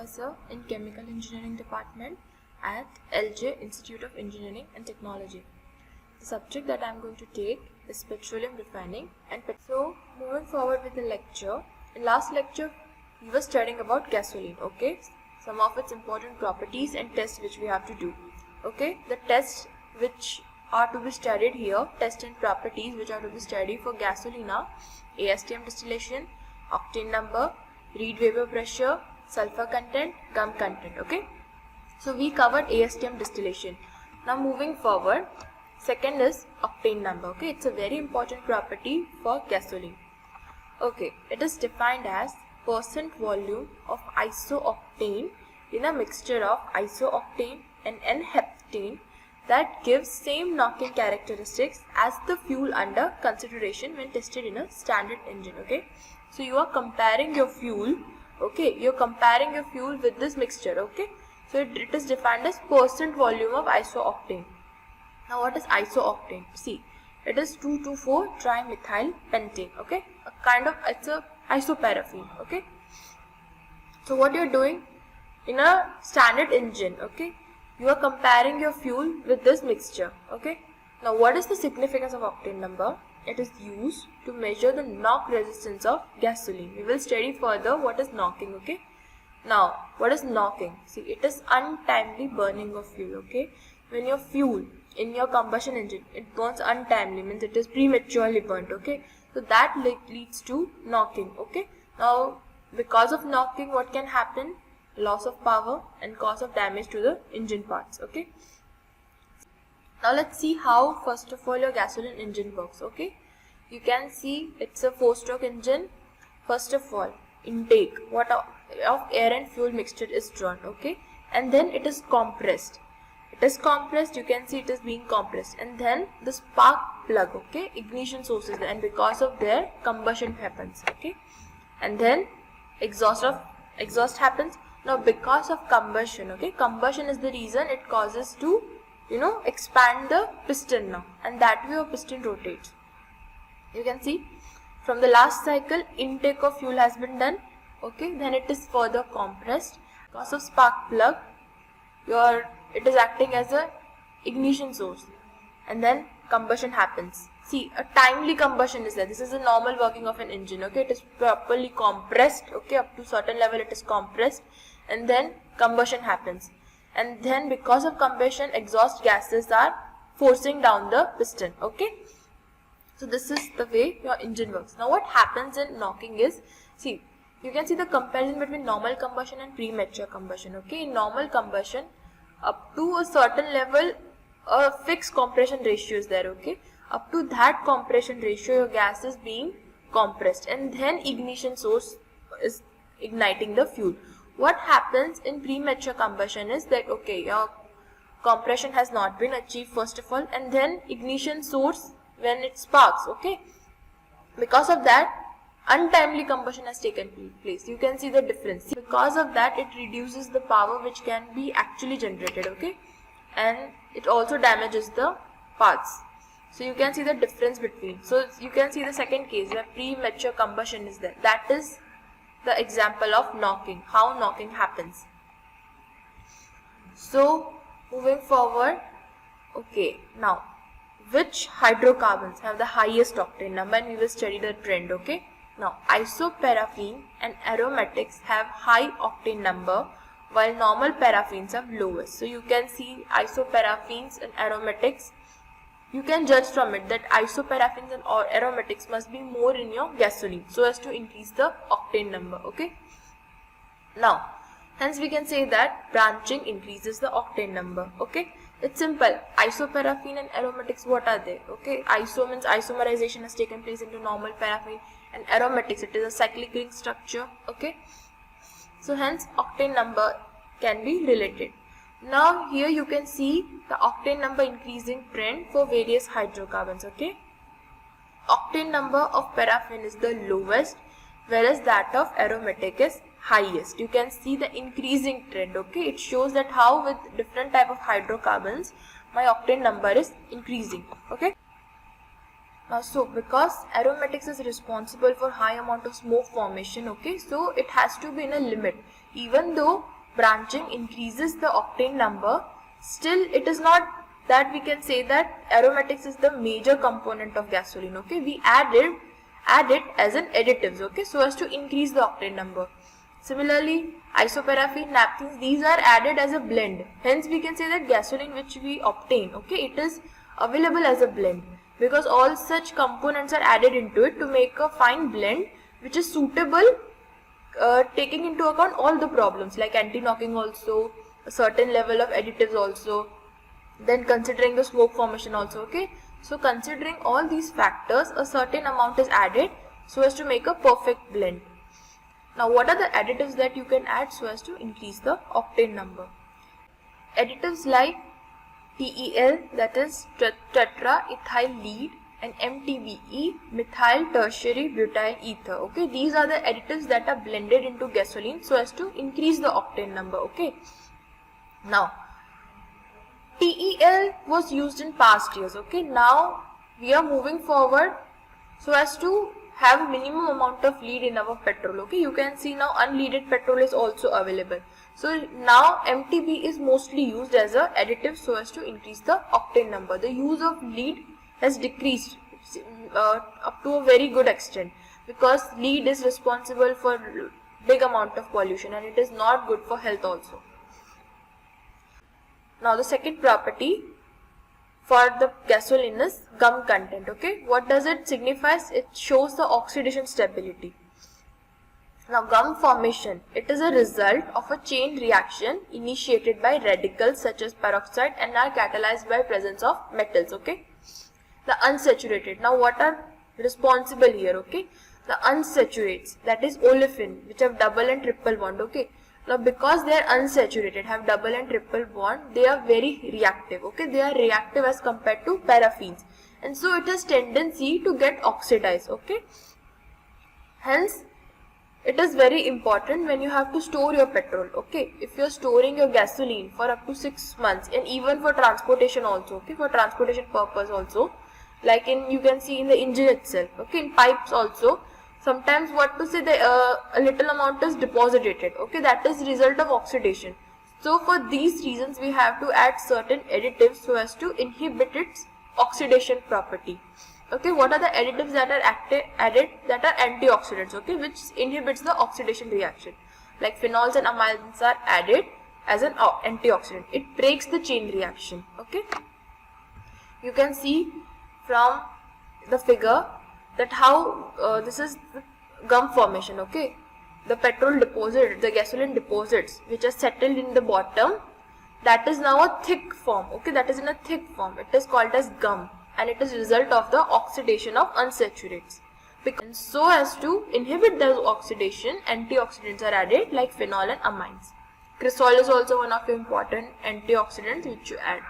professor in Chemical Engineering Department at LJ Institute of Engineering and Technology. The subject that I am going to take is petroleum refining and so moving forward with the lecture. In last lecture we were studying about gasoline, okay? Some of its important properties and tests which we have to do, okay? The tests which are to be studied here, tests and properties which are to be studied for gasoline are ASTM distillation, octane number, Reid vapor pressure, sulfur content, gum content, okay? So we covered ASTM distillation. Now moving forward, second is octane number, okay? It's a very important property for gasoline. Okay, it is defined as percent volume of isooctane in a mixture of isooctane and N-heptane that gives same knocking characteristics as the fuel under consideration when tested in a standard engine, okay? So you are comparing your fuel, okay? You're comparing your fuel with this mixture, okay? So it is defined as percent volume of isooctane. Now what is isooctane? See, it is 2,2,4-trimethyl pentane, okay? It's a isoparaffin, okay? So what you're doing in a standard engine, okay? You are comparing your fuel with this mixture, okay? Now what is the significance of octane number? It is used to measure the knock resistance of gasoline. We will study further what is knocking, okay? Now, what is knocking? See, it is untimely burning of fuel, okay? When your fuel in your combustion engine, it burns untimely, means it is prematurely burnt, okay? So that leads to knocking, okay? Now, because of knocking, what can happen? Loss of power and cause of damage to the engine parts, okay? Now let's see how first of all your gasoline engine works, okay? You can see it's a 4-stroke engine. First of all, intake of air and fuel mixture is drawn, okay? And then it is compressed. It is compressed, you can see it is being compressed. And then the spark plug, okay? Ignition sources, and because of their combustion happens, okay? And then exhaust happens. Now because of combustion, okay? Combustion is the reason it causes to expand the piston now, and that way your piston rotates. You can see from the last cycle intake of fuel has been done, okay? Then it is further compressed. Because of spark plug, it is acting as a ignition source, and then combustion happens. See, a timely combustion is there. This is a normal working of an engine, okay? It is properly compressed, okay? Up to certain level it is compressed, and then combustion happens. And then because of combustion, exhaust gases are forcing down the piston, okay? So this is the way your engine works. Now what happens in knocking is, see, you can see the comparison between normal combustion and premature combustion, okay? In normal combustion, up to a certain level, a fixed compression ratio is there, okay? Up to that compression ratio, your gas is being compressed, and then ignition source is igniting the fuel. What happens in premature combustion is that, okay, your compression has not been achieved first of all, and then ignition source when it sparks, okay? Because of that, untimely combustion has taken place. You can see the difference. Because of that, it reduces the power which can be actually generated, okay? And it also damages the parts. So you can see the difference between. So you can see the second case where premature combustion is there. That is the example of knocking, how knocking happens. So moving forward, okay, now which hydrocarbons have the highest octane number, and we will study the trend, okay? Now isoparaffin and aromatics have high octane number while normal paraffins have lowest. So you can see isoparaffins and aromatics. You can judge from it that isoparaffins and aromatics must be more in your gasoline so as to increase the octane number, okay? Now, hence we can say that branching increases the octane number, okay? It's simple. Isoparaffin and aromatics, what are they? Okay, iso means isomerization has taken place into normal paraffin, and aromatics, it is a cyclic ring structure, okay? So hence octane number can be related. Now here you can see the octane number increasing trend for various hydrocarbons, okay? Octane number of paraffin is the lowest, whereas that of aromatic is highest. You can see the increasing trend, okay? It shows that how with different type of hydrocarbons my octane number is increasing, okay? So because aromatics is responsible for high amount of smoke formation, okay, so it has to be in a limit. Even though branching increases the octane number, still it is not that we can say that aromatics is the major component of gasoline. Okay, we add it as an additives, okay, so as to increase the octane number. Similarly, isoparaffin, naphthalene, these are added as a blend. Hence, we can say that gasoline which we obtain, okay, it is available as a blend because all such components are added into it to make a fine blend which is suitable, taking into account all the problems like anti-knocking also, a certain level of additives also, then considering the smoke formation also, okay. So considering all these factors, a certain amount is added so as to make a perfect blend. Now what are the additives that you can add so as to increase the octane number? Additives like TEL, that is tetraethyl lead, and MTBE, methyl tertiary butyl ether, okay. These are the additives that are blended into gasoline so as to increase the octane number, okay. Now TEL was used in past years, okay. Now we are moving forward so as to have minimum amount of lead in our petrol, okay. You can see now unleaded petrol is also available. So now MTBE is mostly used as a additive so as to increase the octane number. The use of lead has decreased up to a very good extent because lead is responsible for big amount of pollution and it is not good for health also. Now the second property for the gasoline is gum content, okay. What does it signify? It shows the oxidation stability. Now gum formation, it is a result of a chain reaction initiated by radicals such as peroxide and are catalyzed by presence of metals, okay. The unsaturated, now what are responsible here, okay. The unsaturates, that is olefin, which have double and triple bond, okay. Now because they are unsaturated, have double and triple bond, they are very reactive, okay. They are reactive as compared to paraffins and so it has tendency to get oxidized, okay. Hence it is very important when you have to store your petrol, okay. If you are storing your gasoline for up to 6 months and even for transportation also, okay, for transportation purpose also, like you can see in the engine itself, okay, in pipes also, sometimes what to say, a little amount is deposited, okay, that is result of oxidation. So for these reasons we have to add certain additives so as to inhibit its oxidation property. Okay, what are the additives that are added that are antioxidants, okay, which inhibits the oxidation reaction? Like phenols and amines are added as an antioxidant. It breaks the chain reaction, okay. You can see from the figure that how this is the gum formation, okay. The petrol deposit, the gasoline deposits which are settled in the bottom, that is now a thick form, okay, that is in a thick form. It is called as gum and it is a result of the oxidation of unsaturates. And so as to inhibit the oxidation, antioxidants are added like phenol and amines. Cresol is also one of the important antioxidants which you add.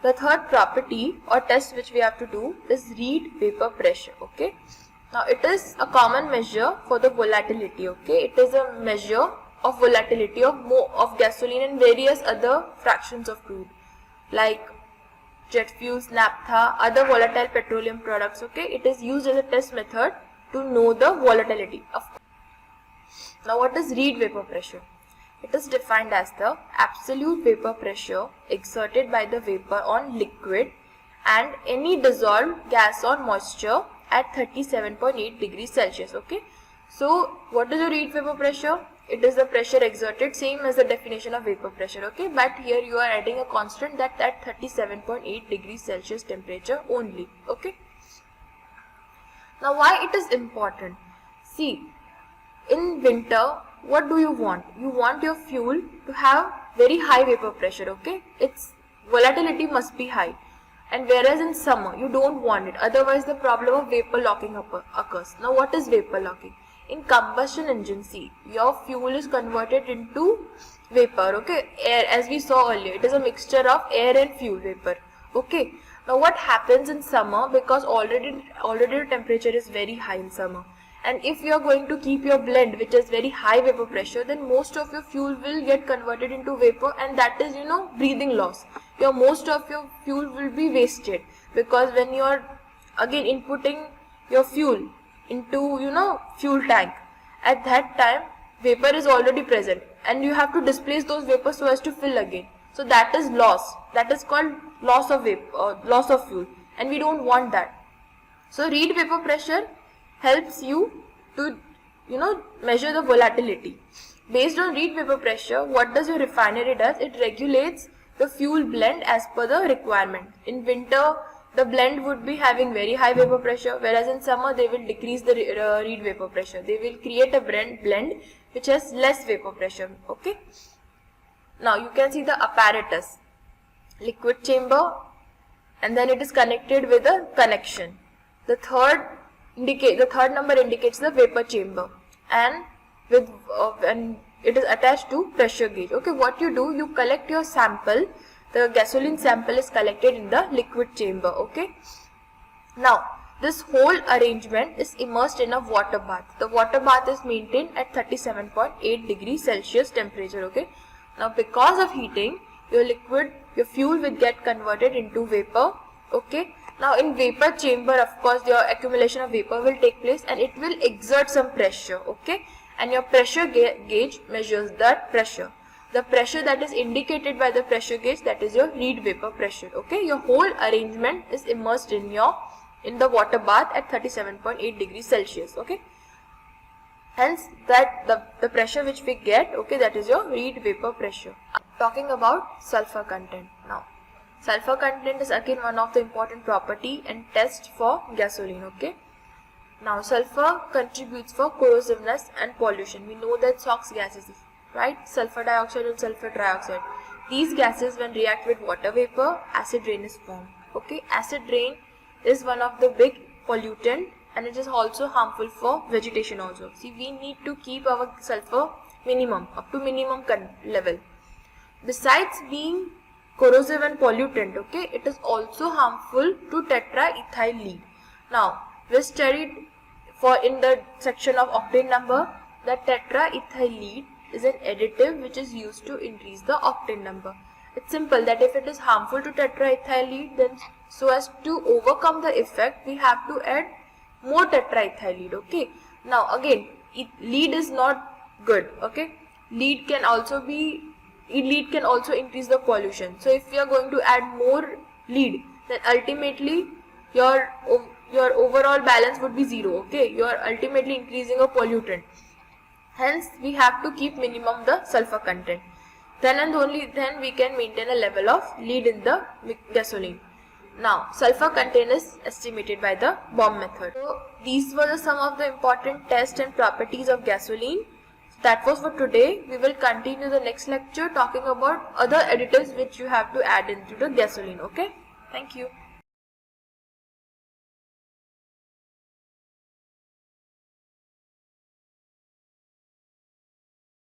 The third property or test which we have to do is Reid vapor pressure, okay. Now it is a common measure for the volatility, okay. It is a measure of volatility of gasoline and various other fractions of crude like jet fuels, naphtha, other volatile petroleum products, okay. It is used as a test method to know the volatility. Now what is Reid vapor pressure? It is defined as the absolute vapor pressure exerted by the vapor on liquid and any dissolved gas or moisture at 37.8 degrees Celsius, okay. So what is the Reid vapor pressure? It is the pressure exerted, same as the definition of vapor pressure, okay, but here you are adding a constant that at 37.8 degrees Celsius temperature only, okay. Now why it is important? See, in winter what do you want? You want your fuel to have very high vapor pressure, okay. Its volatility must be high, and whereas in summer you don't want it, otherwise the problem of vapor locking occurs. Now what is vapor locking? In combustion engine, see, your fuel is converted into vapor, okay, air, as we saw earlier. It is a mixture of air and fuel vapor, okay. Now what happens in summer, because already the temperature is very high in summer, and if you are going to keep your blend which is very high vapor pressure, then most of your fuel will get converted into vapor, and that is, breathing loss. Most of your fuel will be wasted, because when you are again inputting your fuel into fuel tank, at that time vapor is already present and you have to displace those vapors so as to fill again. So that is loss. That is called loss of vapor, loss of fuel, and we don't want that. So read vapor pressure helps you to measure the volatility. Based on read vapor pressure, what does your refinery does? It regulates the fuel blend as per the requirement. In winter, the blend would be having very high vapor pressure, whereas in summer they will decrease the read vapor pressure. They will create a blend which has less vapor pressure. Okay. Now you can see the apparatus, liquid chamber, and then it is connected with a connection. The third number indicates the vapor chamber, and it is attached to pressure gauge. Okay, what you do, you collect your sample. The gasoline sample is collected in the liquid chamber. Okay. Now this whole arrangement is immersed in a water bath. The water bath is maintained at 37.8 degrees Celsius temperature. Okay. Now because of heating, your fuel will get converted into vapor. Okay. Now in vapor chamber, of course, your accumulation of vapor will take place and it will exert some pressure. Okay. And your pressure gauge measures that pressure. The pressure that is indicated by the pressure gauge, that is your read vapor pressure. Okay. Your whole arrangement is immersed in the water bath at 37.8 degrees Celsius. Okay. Hence that the pressure which we get, okay, that is your read vapor pressure. Talking about sulfur content now. Sulfur content is again one of the important property and test for gasoline. Okay. Now sulfur contributes for corrosiveness and pollution. We know that SOx gases, right? Sulfur dioxide and sulfur trioxide. These gases, when react with water vapor, acid rain is formed. Okay. Acid rain is one of the big pollutant, and it is also harmful for vegetation also. See, we need to keep our sulfur minimum, up to minimum level. Besides being corrosive and pollutant, okay, it is also harmful to tetraethyl lead. Now, we studied in the section of octane number that tetraethyl lead is an additive which is used to increase the octane number. It's simple that if it is harmful to tetraethyl lead, then so as to overcome the effect, we have to add more tetraethyl lead. Okay. Now again, lead is not good. Okay. Lead can also increase the pollution. So if we are going to add more lead, then ultimately your overall balance would be zero. Okay. You are ultimately increasing a pollutant. Hence we have to keep minimum the sulfur content. Then and only then we can maintain a level of lead in the gasoline. Now, sulfur content is estimated by the bomb method. So, these were some of the important tests and properties of gasoline. That was for today. We will continue the next lecture talking about other additives which you have to add into the gasoline. Okay? Thank you.